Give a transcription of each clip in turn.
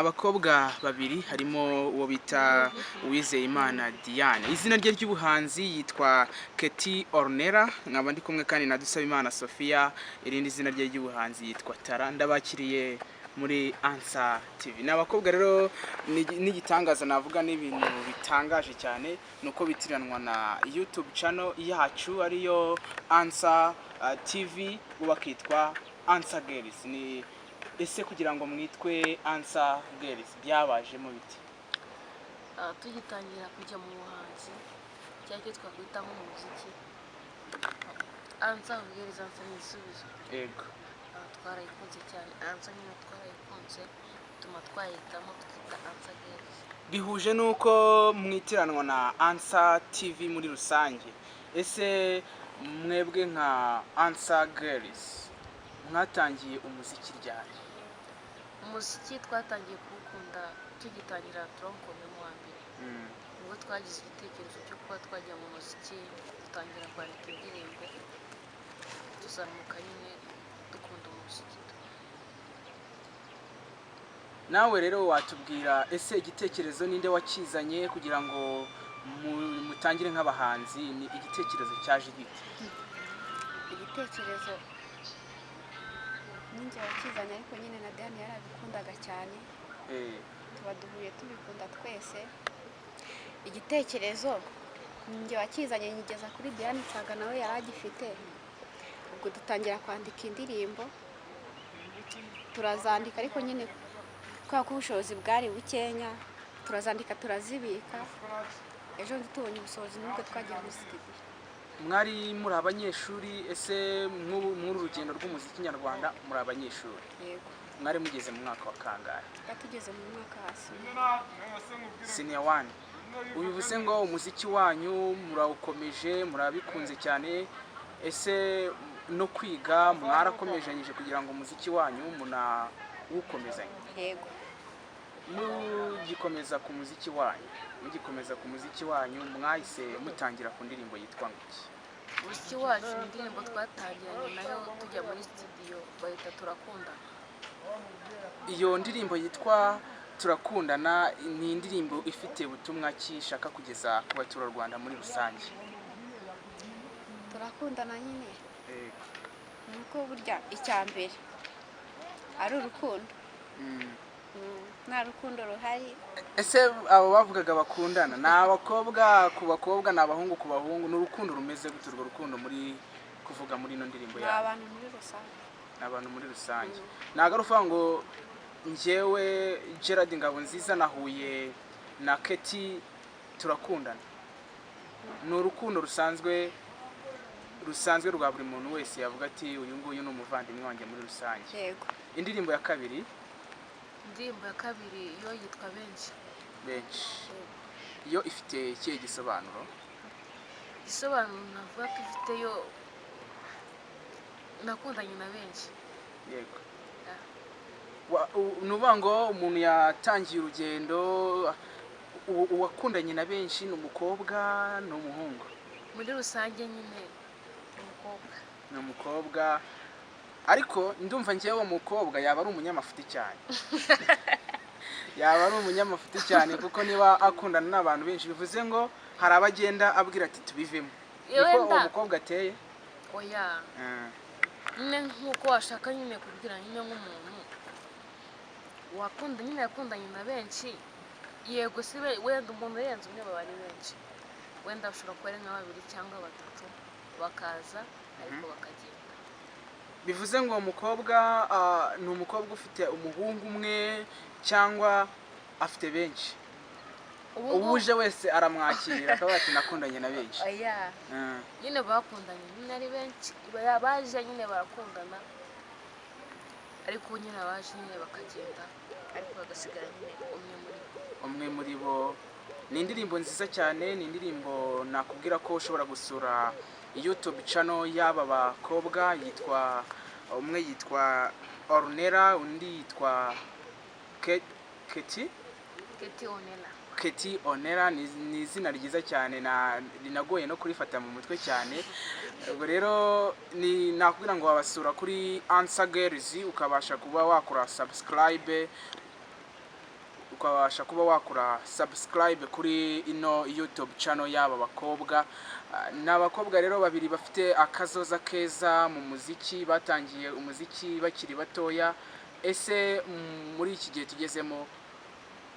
Abakobwa babiri harimo uwo bita Uwizeyimana Diane, izina rye ry'ubuhanzi yitwa Keti Ornella, nkaba ndi kumwe kandi na Dusabimana Sophia, irindi zina rye ry'ubuhanzi yitwa Tara. Ndabakiriye muri Ansa TV. N'abakobwa rero n'igitangaza navuga n'ibintu bitangaje cyane nuko bitiranwa na YouTube channel yacu ariyo Ansa TV, bakitwa Ansa Girls. Ni ese kugira ngo mwitwe Ansa Girls byabajemo biti? Tugitangira kujya mu buhanzi cyangwa icyo twakwita nk'umuziki, Ansa Girls, Ansa ni igisubizo. Yego, twarayikunze cyane, Ansa nyine twarayikunze tuma twahitamo twita Ansa Girls. bihuje nuko mwitiranwa na Ansa TV muri rusange. Ese mwebwe nka Ansa Girls mwatangiye umuziki ryari? Umuziki twatangiye kuwukunda tugitangira tronkome mu wa mbere, ubwo twagize igitekerezo cyo kuba twajya mu muziki, dutangira kwandika indirimbo, tuzamuka nyine dukunda umuziki. Nawe rero watubwira ese igitekerezo ninde wakizanye kugira ngo mutangire nk'abahanzi? Ni igitekerezo cyaje gite? Igitekerezo ninjye wakizanye, ariko nyine na Diane yarabikundaga cyane, tuba duhuye tubikunda twese. Igitekerezo ninjye wakizanye, nyigeza kuri Diane nsanga nawe yaragifite, ubwo dutangira kwandika indirimbo, turazandika, ariko nyine kubera ko ubushobozi bwari bukenya turazandika turazibika, ejo tubonye ubushobozi nubwo twagiye muri studio. Mwari muri abanyeshuri? Ese muri urugendo rw'umuziki nyarwanda muri abanyeshuri? Yego. Mwari mugeze mu mwaka wa kangahe? Tugeze mu mwaka wa Senior 1. Ubivuze ngo umuziki wanyu murawukomeje, murabikunze cyane. Ese no kwiga mwarakomejanyije kugira ngo umuziki wanyu munawukomezanye? Yego. Mugikomeza ku muziki wanyu mwahise mutangira ku ndirimbo yitwa ngiki? Umuziki wacu indirimbo twatangiranye nayo tujya muri studio bahita Turakundana. Iyo ndirimbo yitwa Turakundana ni indirimbo ifite ubutumwa ki ishaka kugeza ku baturarwanda muri rusange? Turakundana nyine nuko burya icya mbere ari urukundo. Nta rukundo ruhari. Ese abo bavugaga bakundana ni abakobwa ku bakobwa, ni abahungu ku bahungu? Ni urukundo rumeze gute urwo rukundo muri kuvuga muri ino ndirimbo yawe? Abantu muri rusange. Abantu muri rusange. Ntabwo ari uvuga ngo njyewe Gerard Ngabonziza nahuye na Keti turakundana. Ni urukundo rusanzwe rwa buri muntu wese yavuga ati uyu nguyu ni umuvandimwe wanjye muri rusange. Yego. Indirimbo ya kabiri? Indirimbo ya kabiri yo yitwa Benshi. Yo ifite ikihe gisobanuro? Igisobanuro navuga ko ifite yo nakundanye na benshi. Yego. Nuvuga ngo umuntu yatangiye urugendo, uwakundanye na benshi ni umukobwa ni umuhungu? Muri rusange nyine umukobwa. Ni umukobwa, ariko ndumva njyewe uwo mukobwa yaba ari umunyamafuti cyane. Yaba ari umunyamafuti cyane kuko niba akundana n'abantu benshi bivuze ngo hari abagenda abwira ati tubivemo. Niko uwo mukobwa ateye? Oya. Nyine nk'uko washaka nyine kubwira nyine nk'umuntu wakunda nyine yakundanye na benshi, yego si wenda umuntu yenze umwe baba ari benshi, wenda bashobora kuba ari nka babiri cyangwa batatu bakaza ariko bakagenda. Bivuze ngo uwo mukobwa ni umukobwa ufite umuhungu umwe cyangwa afite benshi? ubuje wese aramwakira akaba ati nakundanye na benshi. oya nyine bakundanye nyine ari benshi baje nyine barakundana ariko nyine abaje nyine bakagenda ariko bagasigara nyine umwe muri bo. Ni indirimbo nziza cyane, ni indirimbo nakubwira ko ushobora gusura YouTube channel y'aba bakobwa, umwe yitwa Ornella, undi yitwa Keti Ornella. Ni izina ryiza cyane rinagoye no kurifata mu mutwe cyane. Ubwo rero nakubwira ngo wabasura kuri Answer Girls, ukabasha kuba wakora subscribe kuri ino YouTube channel y'aba bakobwa. Ni abakobwa rero babiri bafite akazoza keza mu muziki, batangiye umuziki bakiri batoya. Ese muri iki gihe tugezemo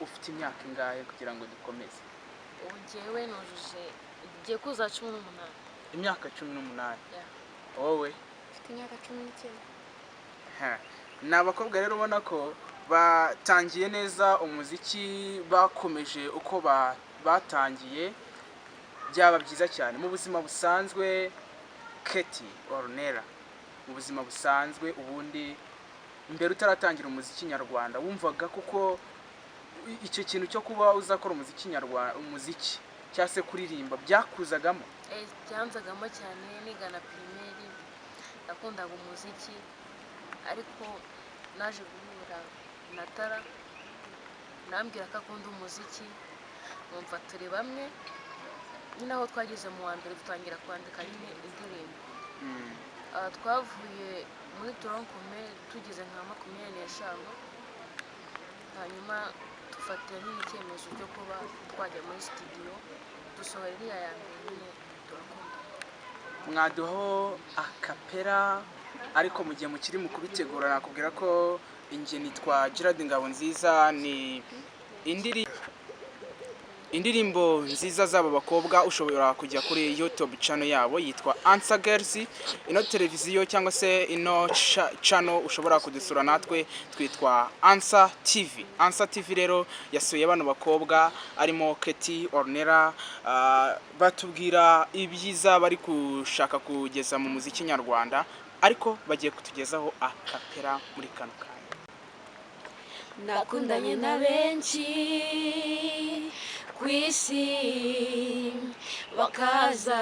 ufite imyaka ingahe kugira ngo dukomeze? Ubu njyewe nujuje igiye kuza 18. Imyaka 18. Wowe mfite imyaka 19. Ni abakobwa rero ubona ko batangiye neza umuziki, bakomeje uko batangiye, byaba byiza cyane. Mu buzima busanzwe Keti Ornella, mu buzima busanzwe ubundi mbere utaratangira umuziki nyarwanda wumvaga kuko icyo kintu cyo kuba uzakora umuziki cyangwa se kuririmba byakuzagamo? Byanzagamo cyane, nigana primaire nakundaga umuziki ariko naje guhura na Tara nambwira ko akunda umuziki, numva turi bamwe nyine aho twageze mu wa mbere dutangira kwandika nyine indirimbo. Twavuye muri toronkome tugeze nka 25, hanyuma dufatira nyine icyemezo cyo kuba twajya muri studio dusohora iriya ya mbere nyine turakunda. Mwaduho akapera ariko mu gihe mukiri mu kubitegura nakubwira ko inge nitwa Gerard Ngabonziza. Ni indirimbo nziza z'aba bakobwa ushobora kujya kuri YouTube channel yabo yitwa Answer Girls. Ino televiziyo cyangwa se ino channel ushobora kudusura natwe twitwa Answer TV. Answer TV rero yasuye bano bakobwa arimo Keti Ornella, batubwira ibyiza bari gushaka kugeza mu muziki nyarwanda, ariko bagiye kutugezaho akapera muri kano kanya. Nakundanye na benshi kwisi bakaza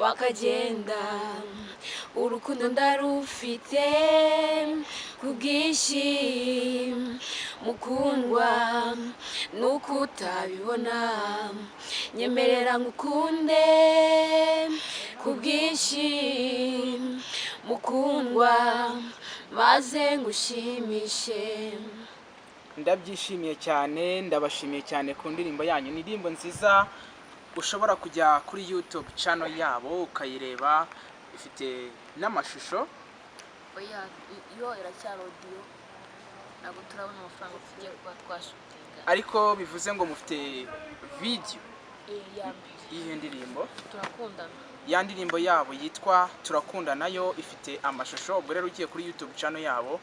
bakagenda, urukundo ndarufite kubwinshi, mukundwa nuko utabibona, nyemerera ngukunde kubwinshi, mukundwa maze ngushimishe. Ndabyishimiye cyane, ndabashimiye cyane ku ndirimbo yanyu. Ni indirimbo nziza ushobora kujya kuri YouTube channel yabo ukayireba, ifite n'amashusho. Oya, iyo iracyari audio ntabwo turabona amafaranga tugiye kuba twashutinga, ariko bivuze ngo mufite video y'iyo ndirimbo turakundana. Ya ndirimbo yabo yitwa Turakundana nayo ifite amashusho. Ubwo rero ugiye kuri YouTube channel yabo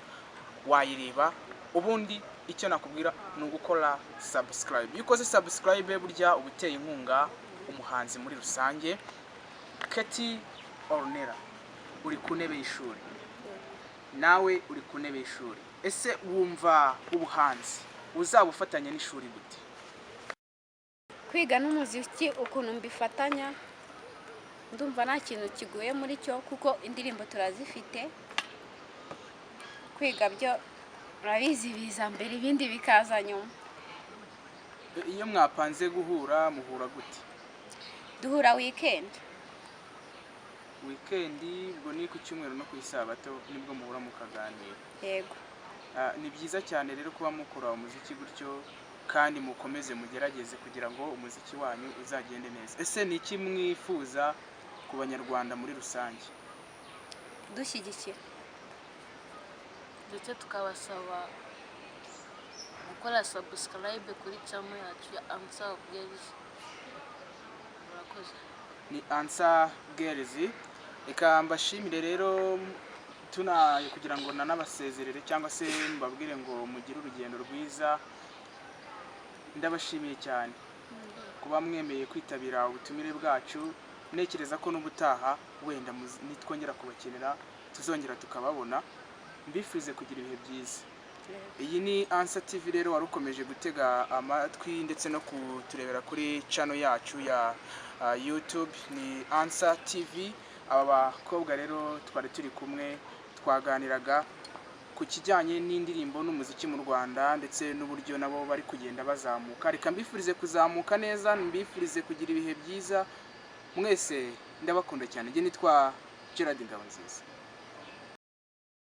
wayireba, ubundi icyo nakubwira ni ugukora subscribe. Iyo ukoze subscribe burya ubuteye inkunga umuhanzi muri rusange. Keti Ornella uri ku ntebe y'ishuri, nawe uri ku ntebe y'ishuri. Ese wumva ubuhanzi uzabufatanya n'ishuri gute? Kwiga n'umuziki ukuntu mbifatanya, ndumva nta kintu kigoye muri cyo kuko indirimbo turazifite. Kwiga byo urabizi biza mbere ibindi bikaza nyuma. Iyo mwapanze guhura muhura gute? Duhura weekend. Ubwo ni ku cyumweru no ku isabato nibwo muhura mukaganira. Yego. Ni byiza cyane rero kuba mukora umuziki gutyo kandi mukomeze mugerageze kugira ngo umuziki wanyu uzagende neza. Ese ni iki mwifuza ku banyarwanda muri rusange? Dushyigikira ndetse tukabasaba gukora subscribe kuri channel yacu ya Answer Girls. Murakoze. Ni Answer Girls. Reka mbashimire rero kugira ngo nanabasezerere cyangwa se mbabwire ngo mugire urugendo rwiza. ndabashimiye cyane kuba mwemeye kwitabira ubutumire bwacu, ntekereza ko n'ubutaha wenda nitwongera kubakenera tuzongera tukababona. Mbifurize kugira ibihe byiza. Iyi ni Ansa TV rero wari ukomeje gutega amatwi ndetse no kuturebera kuri channel yacu ya YouTube, ni Ansa TV. Aba bakobwa rero twari turi kumwe, twaganiraga ku kijyanye n'indirimbo n'umuziki mu Rwanda ndetse n'uburyo nabo bari kugenda bazamuka. Reka mbifurize kuzamuka neza, mbifurize kugira ibihe byiza. Mwese ndabakunda cyane. Nge nitwa Gerard Ngabonziza.